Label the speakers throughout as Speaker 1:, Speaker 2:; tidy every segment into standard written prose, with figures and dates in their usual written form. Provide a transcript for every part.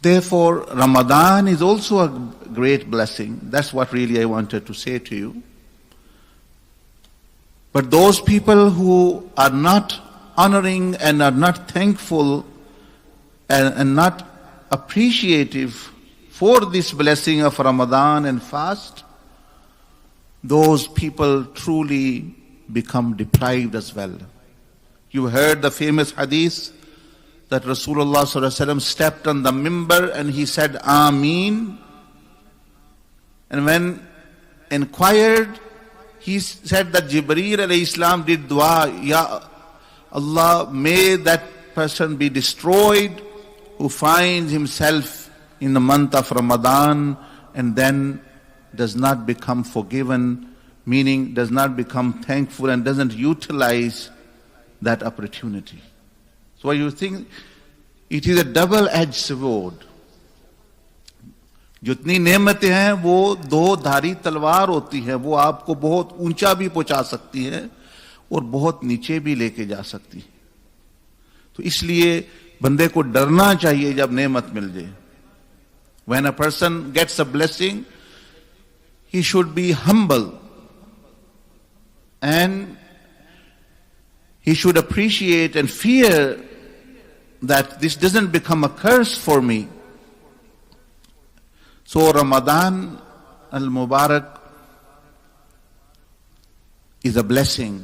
Speaker 1: Therefore, Ramadan is also a great blessing. That's what really I wanted to say to you. But those people who are not honoring and are not thankful and not appreciative for this blessing of Ramadan and fast, those people truly become deprived as well. You heard the famous hadith that Rasulullah sallallahu alaihi wasallam stepped on the mimbar and he said, Ameen. And when inquired, he said that Jibreel alayhi salam did dua, Ya Allah, may that person be destroyed who finds himself in the month of Ramadan and then does not become forgiven, meaning does not become thankful and doesn't utilize that opportunity. So you think it is a double-edged sword. जितनी नेमतें हैं वो दो धारी तलवार होती है, वो आपको बहुत ऊंचा भी पहुंचा सकती है और बहुत नीचे भी लेके जा सकती है. तो इसलिए बंदे को डरना चाहिए जब नेमत मिल जाए. When a person gets a blessing, he should be humble and he should appreciate and fear that this doesn't become a curse for me. So Ramadan al-Mubarak is a blessing.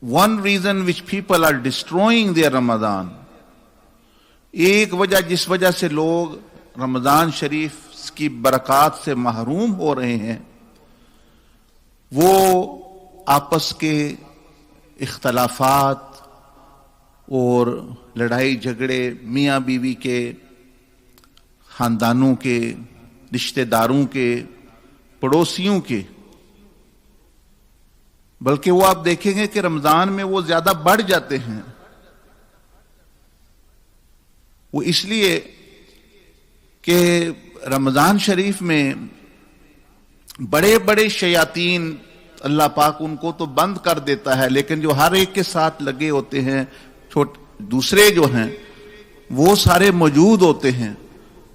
Speaker 1: One reason which people are destroying their Ramadan, ایک وجہ جس وجہ سے لوگ رمضان شریف کی برکات سے محروم ہو رہے ہیں، وہ آپس کے اختلافات اور لڑائی جھگڑے، میاں بیوی کے، خاندانوں کے، رشتہ داروں کے، پڑوسیوں کے، بلکہ وہ آپ دیکھیں گے کہ رمضان میں وہ زیادہ بڑھ جاتے ہیں. وہ اس لیے کہ رمضان شریف میں بڑے بڑے شیاطین اللہ پاک ان کو تو بند کر دیتا ہے، لیکن جو ہر ایک کے ساتھ لگے ہوتے ہیں، دوسرے جو ہیں وہ سارے موجود ہوتے ہیں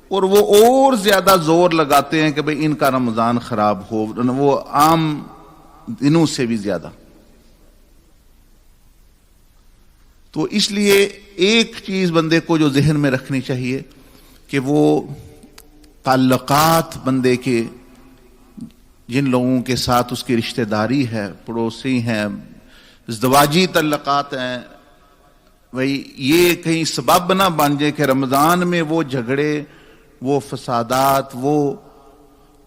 Speaker 1: اور وہ اور زیادہ زور لگاتے ہیں کہ بھئی ان کا رمضان خراب ہو، وہ عام دنوں سے بھی زیادہ. تو اس لیے ایک چیز بندے کو جو ذہن میں رکھنی چاہیے کہ وہ تعلقات بندے کے، جن لوگوں کے ساتھ اس کی رشتہ داری ہے، پڑوسی ہیں، ازدواجی تعلقات ہیں، بھئی یہ کہیں سبب نہ بن جائے کہ رمضان میں وہ جھگڑے، وہ فسادات، وہ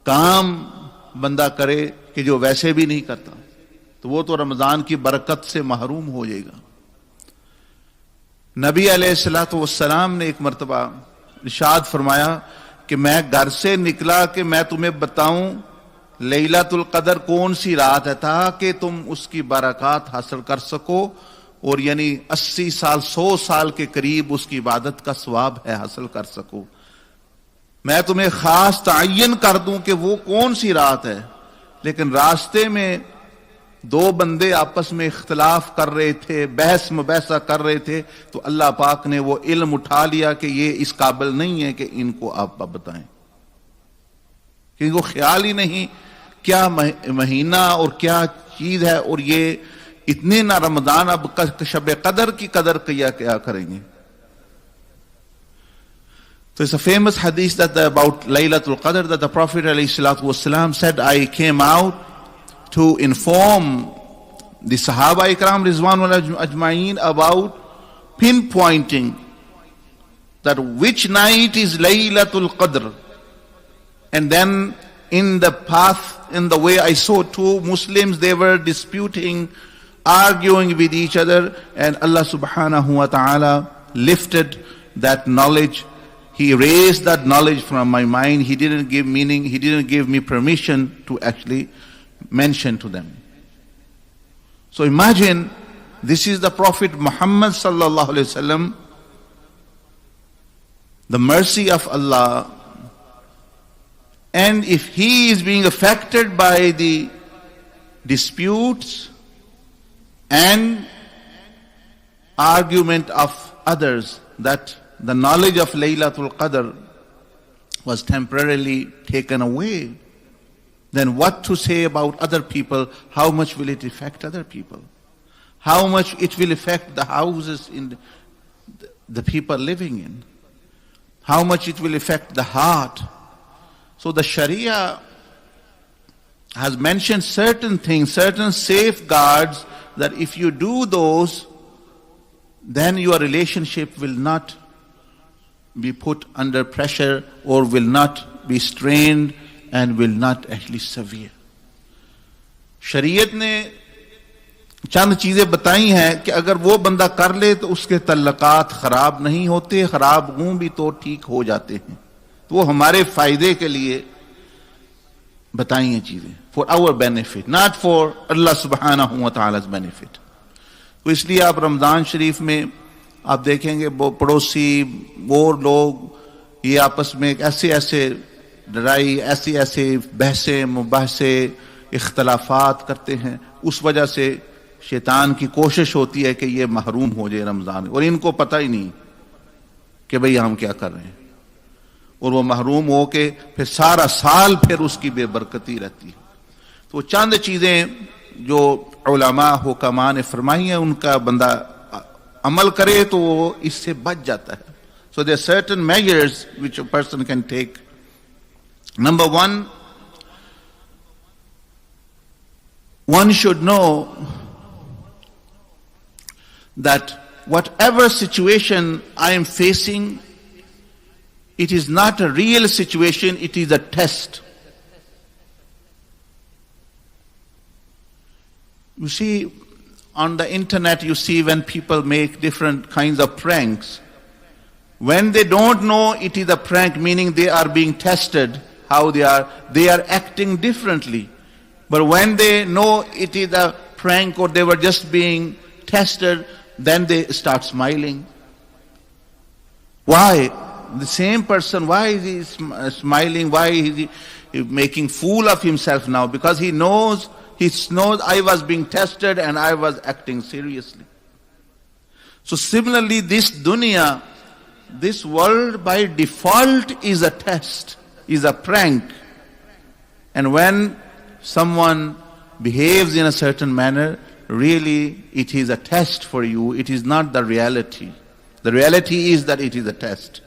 Speaker 1: کام بندہ کرے کہ جو ویسے بھی نہیں کرتا، تو وہ تو رمضان کی برکت سے محروم ہو جائے گا. نبی علیہ السلام نے ایک مرتبہ ارشاد فرمایا کہ میں گھر سے نکلا کہ میں تمہیں بتاؤں لیلۃ القدر کون سی رات ہے تاکہ تم اس کی برکات حاصل کر سکو، اور یعنی 80 سال 100 سال کے قریب اس کی عبادت کا ثواب ہے حاصل کر سکو. میں تمہیں خاص تعین کر دوں کہ وہ کون سی رات ہے. لیکن راستے میں دو بندے آپس میں اختلاف کر رہے تھے، بحث مباحثہ کر رہے تھے، تو اللہ پاک نے وہ علم اٹھا لیا کہ یہ اس قابل نہیں ہے کہ ان کو آپ بتائیں، کیونکہ وہ خیال ہی نہیں کیا مہینہ اور کیا چیز ہے، اور یہ اتنے نہ رمضان اب شب قدر کی قدر کیا کریں گے. So it's a famous hadith that about Laylatul Qadr that the Prophet ﷺ said, I came out to inform the Sahaba Ikram Rizwanullah Ajma'een about pinpointing that which night is Laylatul Qadr. And then in the path, in the way I saw two Muslims, they were disputing, arguing with each other, and Allah subhanahu wa ta'ala lifted that knowledge. He erased that knowledge from my mind. He didn't give meaning, He didn't give me permission to actually mention to them. So imagine, this is the Prophet Muhammad sallallahu alaihi wasallam, the mercy of Allah, and if he is being affected by the disputes and argument of others, that the knowledge of Laylatul Qadr was temporarily taken away, then what to say about other people? How much will it affect other people? How much it will affect the houses in the people living in? How much it will affect the heart? So the Sharia has mentioned certain things, certain safeguards, that if you do those, then your relationship will not be put under pressure or will not be strained and will not actually severe. شریعت نے چند چیزیں بتائی ہیں کہ اگر وہ بندہ کر لے تو اس کے تعلقات خراب نہیں ہوتے، خراب ہوں بھی تو ٹھیک ہو جاتے ہیں. تو وہ ہمارے فائدے کے لیے بتائی ہیں چیزیں، for our benefit, not for اللہ سبحانہ و تعالیٰ بینیفٹ. تو اس لیے آپ رمضان شریف میں آپ دیکھیں گے وہ پڑوسی وہ لوگ یہ آپس میں ایسے ایسے لڑائی، ایسے بحثیں مباحثے اختلافات کرتے ہیں. اس وجہ سے شیطان کی کوشش ہوتی ہے کہ یہ محروم ہو جائے رمضان، اور ان کو پتہ ہی نہیں کہ بھئی ہم کیا کر رہے ہیں، اور وہ محروم ہو کے پھر سارا سال پھر اس کی بے برکتی رہتی ہے. تو چند چیزیں جو علماء حکماء نے فرمائی ہیں ان کا بندہ عمل کرے تو وہ اس سے بچ جاتا ہے. So there are certain measures which a person can take. Number one should know that whatever situation I am facing, it is not a real situation, it is a test. You see, on the internet you see when people make different kinds of pranks. When they don't know it is a prank, meaning they are being tested, how they are acting differently. But when they know it is a prank or they were just being tested, then they start smiling. Why? The same person, why is he smiling? Why is he making fool of himself now? Because he knows I was being tested and I was acting seriously. So similarly, this dunya, this world by default is a test, is a prank. And when someone behaves in a certain manner, really it is a test for you. It is not the reality. The reality is that it is a test.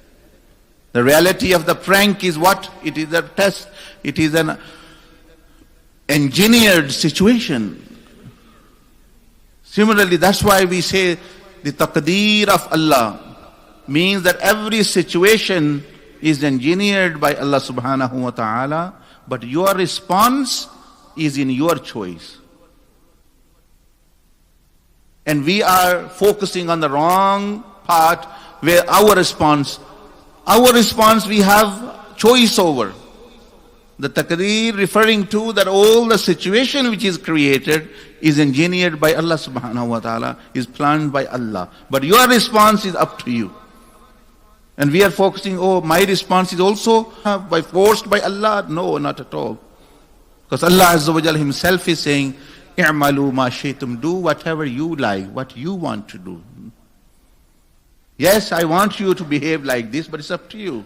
Speaker 1: The reality of the prank is what? It is a test. It is an engineered situation. Similarly, that's why we say the taqdeer of Allah means that every situation is engineered by Allah subhanahu wa ta'ala, but your response is in your choice. And we are focusing on the wrong part where our response we have choice over. The taqdeer referring to that all the situation which is created is engineered by Allah subhanahu wa ta'ala, is planned by Allah. But your response is up to you. And we are focusing, my response is also forced by Allah. No, not at all. Because Allah Azza wa Jal himself is saying, i'malu ma shaytum, do whatever you like, what you want to do. Yes, I want you to behave like this, but it's up to you.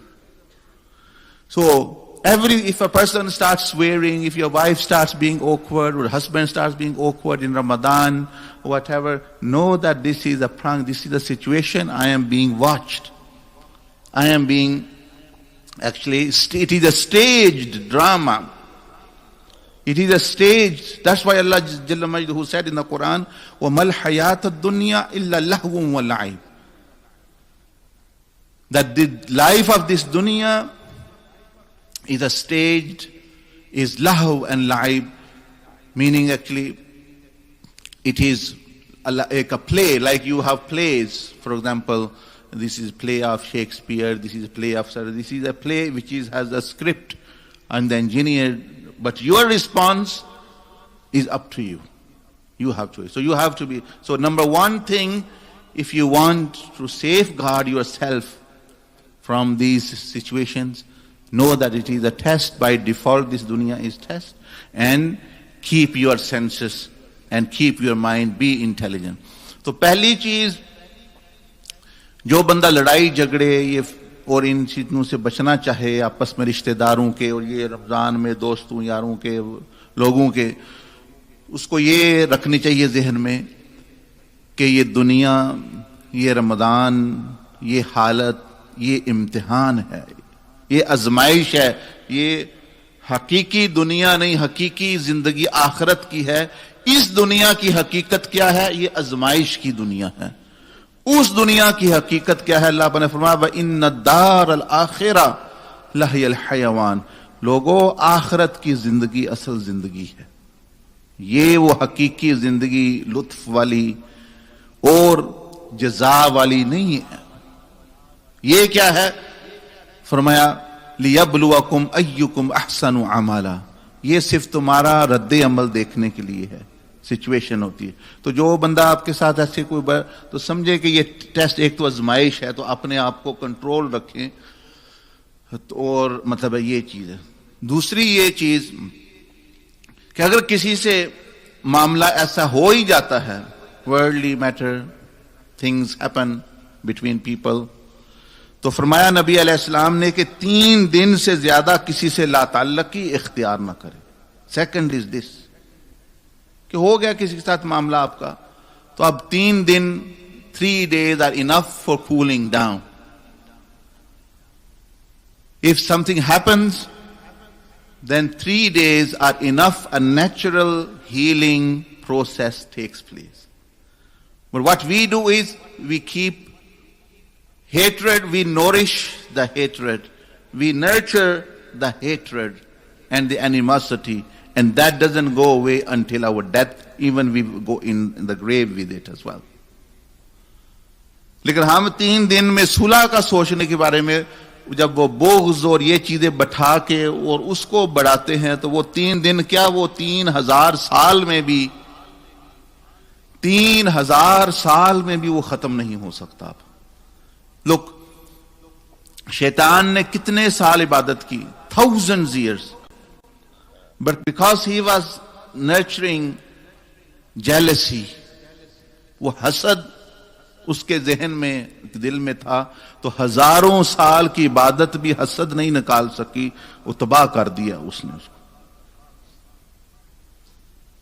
Speaker 1: So, if a person starts swearing, if your wife starts being awkward, or husband starts being awkward in Ramadan, or whatever, know that this is a prank, this is a situation, I am being watched. I am being, actually, it is a staged drama. It is a stage. That's why Allah Jalla Majduhu said in the Quran, وَمَا الْحَيَاةَ الدُّنْيَا إِلَّا لَهْوٌ وَاللَّعِبٌ. That the life of this dunya is a staged, is lahw and la'ib, meaning actually it is like a play, like you have plays. For example, this is play of Shakespeare, this is a play of Sarah, this is a play which has a script and the engineer, but your response is up to you. You have choice. So you have to be, so number one thing, if you want to safeguard yourself from these situations, know that it is a test. By default, this dunya is test. And keep your senses and keep your mind, be intelligent. تو پہلی چیز جو بندہ لڑائی جھگڑے یہ اور ان چیزوں سے بچنا چاہے آپس میں رشتہ داروں کے اور یہ رمضان میں دوستوں یاروں کے لوگوں کے، اس کو یہ رکھنی چاہیے ذہن میں کہ یہ دنیا، یہ رمضان، یہ حالت، یہ امتحان ہے، یہ آزمائش ہے، یہ حقیقی دنیا نہیں، حقیقی زندگی آخرت کی ہے۔ اس دنیا کی حقیقت کیا ہے؟ یہ آزمائش کی دنیا ہے۔ اس دنیا کی حقیقت کیا ہے؟ اللہ نے فرمایا وَإِنَّ الدَّارَ الْآخِرَةَ لَهِيَ الْحَيَوَانُ، لوگوں آخرت کی زندگی اصل زندگی ہے، یہ وہ حقیقی زندگی لطف والی اور جزا والی نہیں ہے۔ یہ کیا ہے؟ فرمایا لِيَبْلُوَكُمْ أَيُّكُمْ أَحْسَنُ عَمَلًا، یہ صرف تمہارا رد عمل دیکھنے کے لیے ہے، سچویشن ہوتی ہے۔ تو جو بندہ آپ کے ساتھ ایسے کوئی تو سمجھے کہ یہ ٹیسٹ ایک تو آزمائش ہے، تو اپنے آپ کو کنٹرول رکھیں، اور مطلب ہے یہ چیز ہے۔ دوسری یہ چیز کہ اگر کسی سے معاملہ ایسا ہو ہی جاتا ہے، worldly matter, things happen between people، تو فرمایا نبی علیہ السلام نے کہ 3 دن سے زیادہ کسی سے لا تعلقی اختیار نہ کرے۔ سیکنڈ از دس کہ ہو گیا کسی کے ساتھ معاملہ آپ کا، تو اب 3 دن 3 days are enough for cooling down. If something happens, then 3 days are enough, a natural healing process takes place. But what we do is we keep hatred, we nourish the hatred, we nurture the hatred and the animosity, and that doesn't go away until our death, even we go in the grave with it as well. لیکن ہم 3 دن میں صلح کا سوچنے کے بارے میں جب وہ بغض اور یہ چیزیں بٹھا کے اور اس کو بڑھاتے ہیں، تو وہ 3 دن کیا، وہ 3000 سال میں بھی 3000 سال میں بھی وہ ختم نہیں ہو سکتا۔ لوگ شیطان نے کتنے سال عبادت کی، thousands years، but because he was nurturing jealousy، وہ حسد اس کے ذہن میں دل میں تھا، تو ہزاروں سال کی عبادت بھی حسد نہیں نکال سکی، وہ تباہ کر دیا اس نے اس کو۔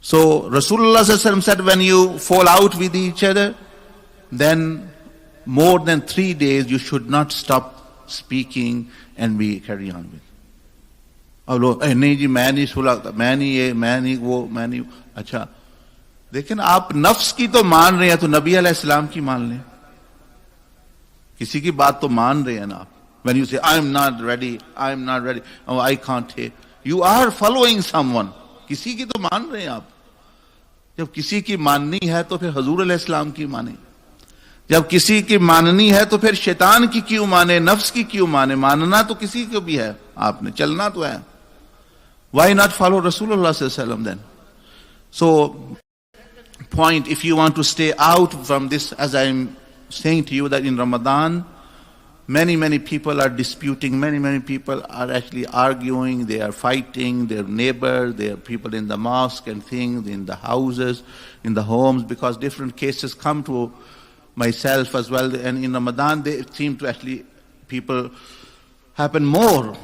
Speaker 1: So Rasulullah said, when you fall out with each other, then more than 3 days you should not stop speaking and we carry on with. اب لوگ نہیں جی میں نہیں صلح، میں نہیں یہ، میں نہیں وہ، میں نہیں، اچھا لیکن آپ نفس کی تو مان رہے ہیں، تو نبی علیہ السلام کی مان لیں، کسی کی بات تو مان رہے ہیں نا آپ۔ When you say I'm not ready, oh I can't take, you are following someone، کسی کی تو مان رہے ہیں آپ۔ جب کسی کی ماننی ہے تو پھر حضور علیہ السلام کی مانیں، جب کسی کی ماننی ہے تو پھر شیطان کی کیوں مانے، نفس کی کیوں مانے؟ ماننا تو کسی کو بھی ہے، آپ نے چلنا تو ہے۔ Why not follow Rasulullah sallallahu alaihi wasallam then? So point, if you want to stay out from this, as I am saying to you, that in Ramadan many people are disputing, many people are actually arguing, they are fighting their neighbors, their people in the mosque and things, in the houses, in the homes, because different cases come to myself as well, and in Ramadan they seem to actually people happen more